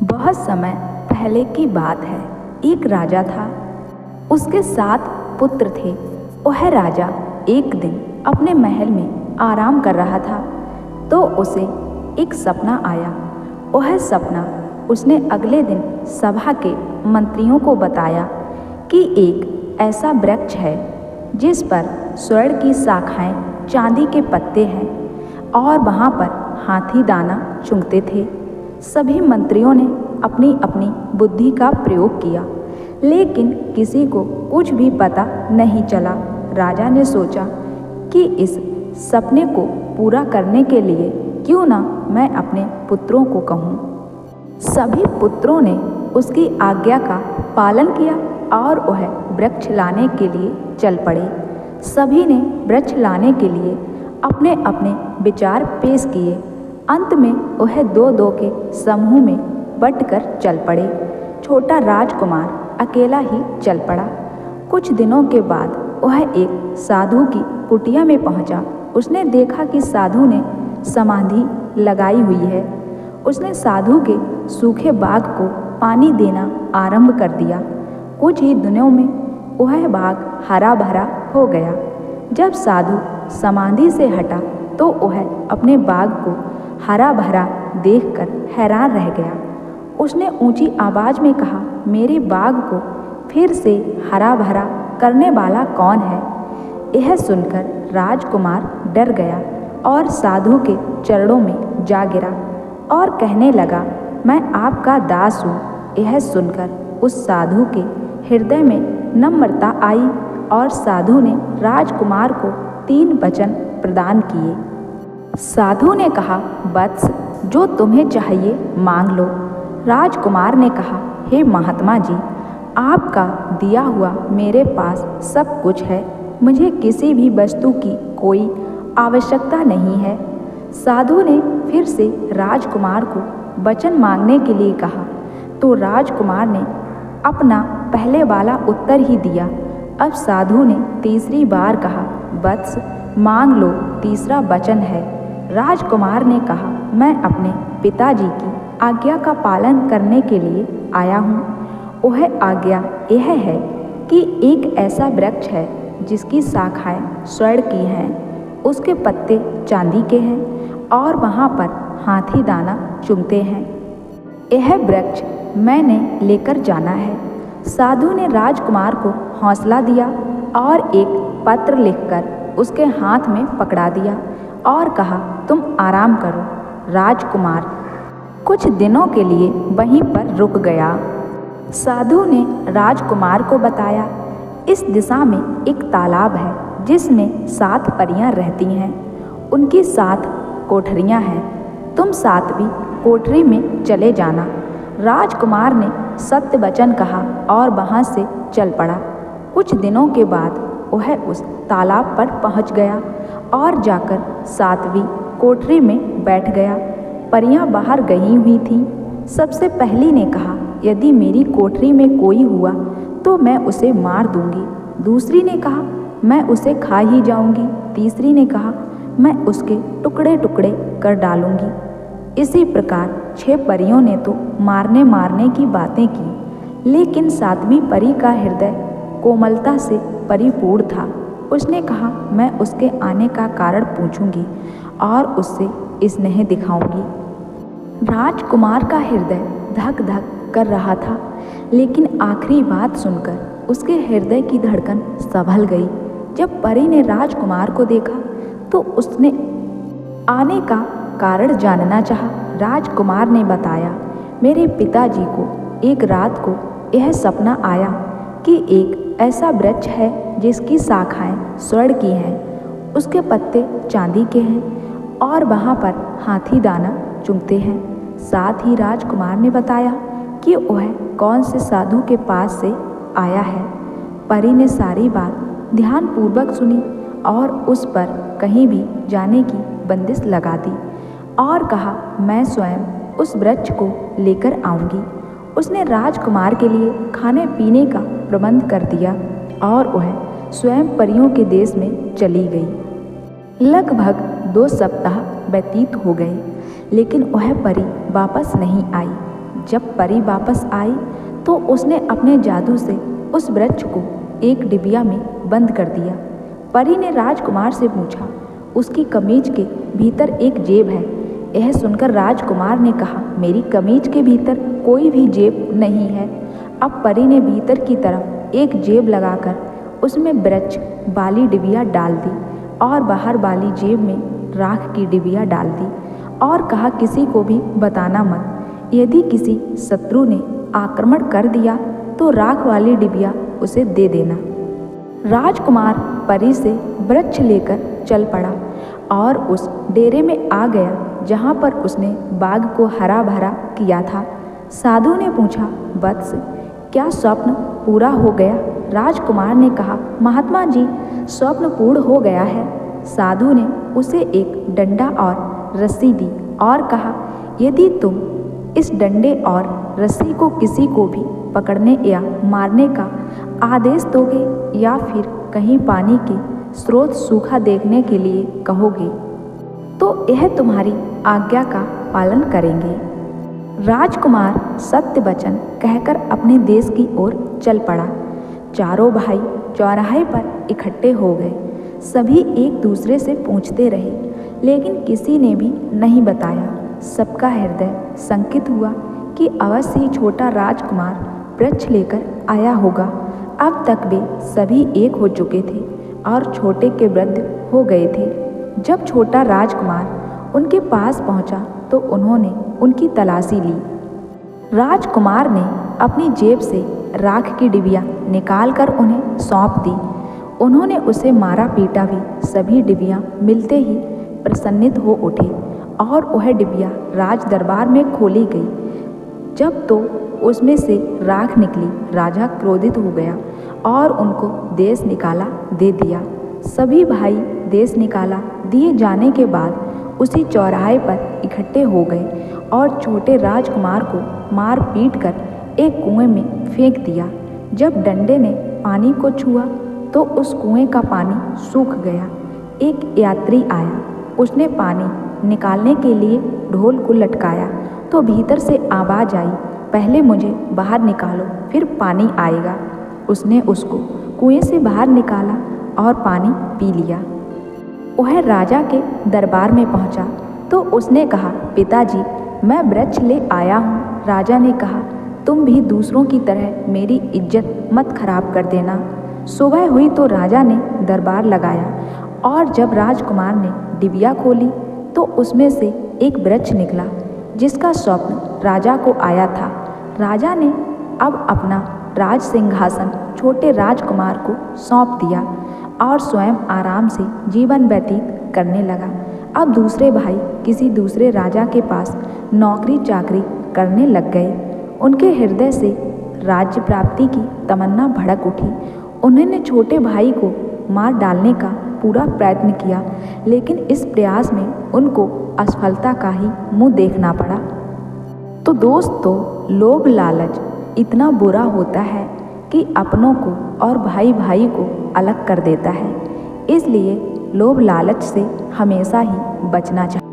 बहुत समय पहले की बात है। एक राजा था, उसके 7 पुत्र थे। वह राजा एक दिन अपने महल में आराम कर रहा था तो उसे एक सपना आया। वह सपना उसने अगले दिन सभा के मंत्रियों को बताया कि एक ऐसा वृक्ष है जिस पर स्वर्ण की शाखाएं, चांदी के पत्ते हैं और वहाँ पर हाथी दाना चुगते थे। सभी मंत्रियों ने अपनी अपनी बुद्धि का प्रयोग किया, लेकिन किसी को कुछ भी पता नहीं चला। राजा ने सोचा कि इस सपने को पूरा करने के लिए क्यों ना मैं अपने पुत्रों को कहूँ। सभी पुत्रों ने उसकी आज्ञा का पालन किया और वह वृक्ष लाने के लिए चल पड़े। सभी ने वृक्ष लाने के लिए अपने अपने विचार पेश किए। अंत में वह 2-2 के समूह में बंटकर चल पड़े। छोटा राजकुमार अकेला ही चल पड़ा। कुछ दिनों के बाद वह एक साधु की कुटिया में पहुंचा। उसने देखा कि साधु ने समाधि लगाई हुई है। उसने साधु के सूखे बाग को पानी देना आरंभ कर दिया। कुछ ही दिनों में वह बाग हरा भरा हो गया। जब साधु समाधि से हटा तो वह अपने बाग को हरा भरा देखकर हैरान रह गया। उसने ऊंची आवाज में कहा, मेरे बाग को फिर से हरा भरा करने वाला कौन है? यह सुनकर राजकुमार डर गया और साधु के चरणों में जा गिरा और कहने लगा, मैं आपका दास हूँ। यह सुनकर उस साधु के हृदय में नम्रता आई और साधु ने राजकुमार को 3 वचन प्रदान किए। साधु ने कहा, वत्स, जो तुम्हें चाहिए मांग लो। राजकुमार ने कहा, हे महात्मा जी, आपका दिया हुआ मेरे पास सब कुछ है। मुझे किसी भी वस्तु की कोई आवश्यकता नहीं है। साधु ने फिर से राजकुमार को वचन मांगने के लिए कहा तो राजकुमार ने अपना पहले वाला उत्तर ही दिया। अब साधु ने तीसरी बार कहा, वत्स, मांग लो, तीसरा वचन है। राजकुमार ने कहा, मैं अपने पिताजी की आज्ञा का पालन करने के लिए आया हूँ। वह आज्ञा यह है कि एक ऐसा वृक्ष है जिसकी शाखाएं स्वर्ण की हैं, उसके पत्ते चांदी के हैं और वहाँ पर हाथी दाना चुगते हैं। यह वृक्ष मैंने लेकर जाना है। साधु ने राजकुमार को हौसला दिया और एक पत्र लिखकर उसके हाथ में पकड़ा दिया और कहा, तुम आराम करो। राजकुमार कुछ दिनों के लिए वहीं पर रुक गया। साधु ने राजकुमार को बताया, इस दिशा में एक तालाब है जिसमें 7 परियां रहती हैं। उनकी 7 कोठरियां हैं। तुम 7वीं कोठरी में चले जाना। राजकुमार ने सत्य वचन कहा और वहाँ से चल पड़ा। कुछ दिनों के बाद वह उस तालाब पर पहुँच गया और जाकर 7वीं कोठरी में बैठ गया। परियां बाहर गई हुई थीं। सबसे पहली ने कहा, यदि मेरी कोठरी में कोई हुआ तो मैं उसे मार दूंगी। दूसरी ने कहा, मैं उसे खा ही जाऊंगी। तीसरी ने कहा, मैं उसके टुकड़े टुकड़े कर डालूंगी। इसी प्रकार 6 परियों ने तो मारने की बातें की, लेकिन 7वीं परी का हृदय कोमलता से परिपूर्ण था। उसने कहा, मैं उसके आने का कारण पूछूंगी और उससे स्नेह दिखाऊंगी। राजकुमार का हृदय धक धक कर रहा था, लेकिन आखिरी बात सुनकर उसके हृदय की धड़कन संभल गई। जब परी ने राजकुमार को देखा तो उसने आने का कारण जानना चाहा। राजकुमार ने बताया, मेरे पिताजी को एक रात को यह सपना आया कि एक ऐसा वृक्ष है जिसकी शाखाएं स्वर्ण की हैं, उसके पत्ते चांदी के हैं और वहाँ पर हाथी दाना चुगते हैं। साथ ही राजकुमार ने बताया कि वह कौन से साधु के पास से आया है। परी ने सारी बात ध्यानपूर्वक सुनी और उस पर कहीं भी जाने की बंदिश लगा दी और कहा, मैं स्वयं उस वृक्ष को लेकर आऊँगी। उसने राजकुमार के लिए खाने पीने का प्रबंध कर दिया और वह स्वयं परियों के देश में चली गई। लगभग 2 सप्ताह व्यतीत हो गए, लेकिन वह परी वापस नहीं आई। जब परी वापस आई तो उसने अपने जादू से उस वृक्ष को एक डिबिया में बंद कर दिया। परी ने राजकुमार से पूछा, उसकी कमीज के भीतर एक जेब है। यह सुनकर राजकुमार ने कहा, मेरी कमीज के भीतर कोई भी जेब नहीं है। अब परी ने भीतर की तरफ एक जेब लगाकर उसमें वृक्ष वाली डिबिया डाल दी और बाहर वाली जेब में राख की डिबिया डाल दी और कहा, किसी को भी बताना मत। यदि किसी शत्रु ने आक्रमण कर दिया तो राख वाली डिबिया उसे दे देना। राजकुमार परी से वृक्ष लेकर चल पड़ा और उस डेरे में आ गया जहाँ पर उसने बाग को हरा भरा किया था। साधु ने पूछा, वत्स, क्या स्वप्न पूरा हो गया? राजकुमार ने कहा, महात्मा जी, स्वप्न पूर्ण हो गया है। साधु ने उसे एक डंडा और रस्सी दी और कहा, यदि तुम इस डंडे और रस्सी को किसी को भी पकड़ने या मारने का आदेश दोगे या फिर कहीं पानी के स्रोत सूखा देखने के लिए कहोगे तो यह तुम्हारी आज्ञा का पालन करेंगे। राजकुमार सत्य वचन कहकर अपने देश की ओर चल पड़ा। चारों भाई चौराहे पर इकट्ठे हो गए। सभी एक दूसरे से पूछते रहे, लेकिन किसी ने भी नहीं बताया। सबका हृदय शंकित हुआ कि अवश्य ही छोटा राजकुमार वृक्ष लेकर आया होगा। अब तक वे सभी एक हो चुके थे और छोटे के वृद्ध हो गए थे। जब छोटा राजकुमार उनके पास पहुंचा तो उन्होंने उनकी तलाशी ली। राजकुमार ने अपनी जेब से राख की डिबिया निकालकर उन्हें सौंप दी। उन्होंने उसे मारा पीटा भी। सभी डिबिया मिलते ही प्रसन्नित हो उठे और वह डिबिया राज दरबार में खोली गई। जब तो उसमें से राख निकली, राजा क्रोधित हो गया और उनको देश निकाला दे दिया। सभी भाई देश निकाला दिए जाने के बाद उसी चौराहे पर इकट्ठे हो गए और छोटे राजकुमार को मार पीट कर एक कुएं में फेंक दिया। जब डंडे ने पानी को छुआ तो उस कुएं का पानी सूख गया। एक यात्री आया, उसने पानी निकालने के लिए ढोल को लटकाया तो भीतर से आवाज़ आई, पहले मुझे बाहर निकालो फिर पानी आएगा। उसने उसको कुएं से बाहर निकाला और पानी पी लिया। वह राजा के दरबार में पहुंचा तो उसने कहा, पिताजी, मैं वृक्ष ले आया हूँ। राजा ने कहा, तुम भी दूसरों की तरह मेरी इज्जत मत खराब कर देना। सुबह हुई तो राजा ने दरबार लगाया और जब राजकुमार ने डिबिया खोली तो उसमें से एक वृक्ष निकला जिसका स्वप्न राजा को आया था। राजा ने अब अपना राज सिंहासन छोटे राजकुमार को सौंप दिया और स्वयं आराम से जीवन व्यतीत करने लगा। अब दूसरे भाई किसी दूसरे राजा के पास नौकरी चाकरी करने लग गए। उनके हृदय से राज्य प्राप्ति की तमन्ना भड़क उठी। उन्होंने छोटे भाई को मार डालने का पूरा प्रयत्न किया, लेकिन इस प्रयास में उनको असफलता का ही मुंह देखना पड़ा। तो दोस्तों, लोभ लालच इतना बुरा होता है कि अपनों को और भाई भाई को अलग कर देता है। इसलिए लोभ लालच से हमेशा ही बचना चाहिए।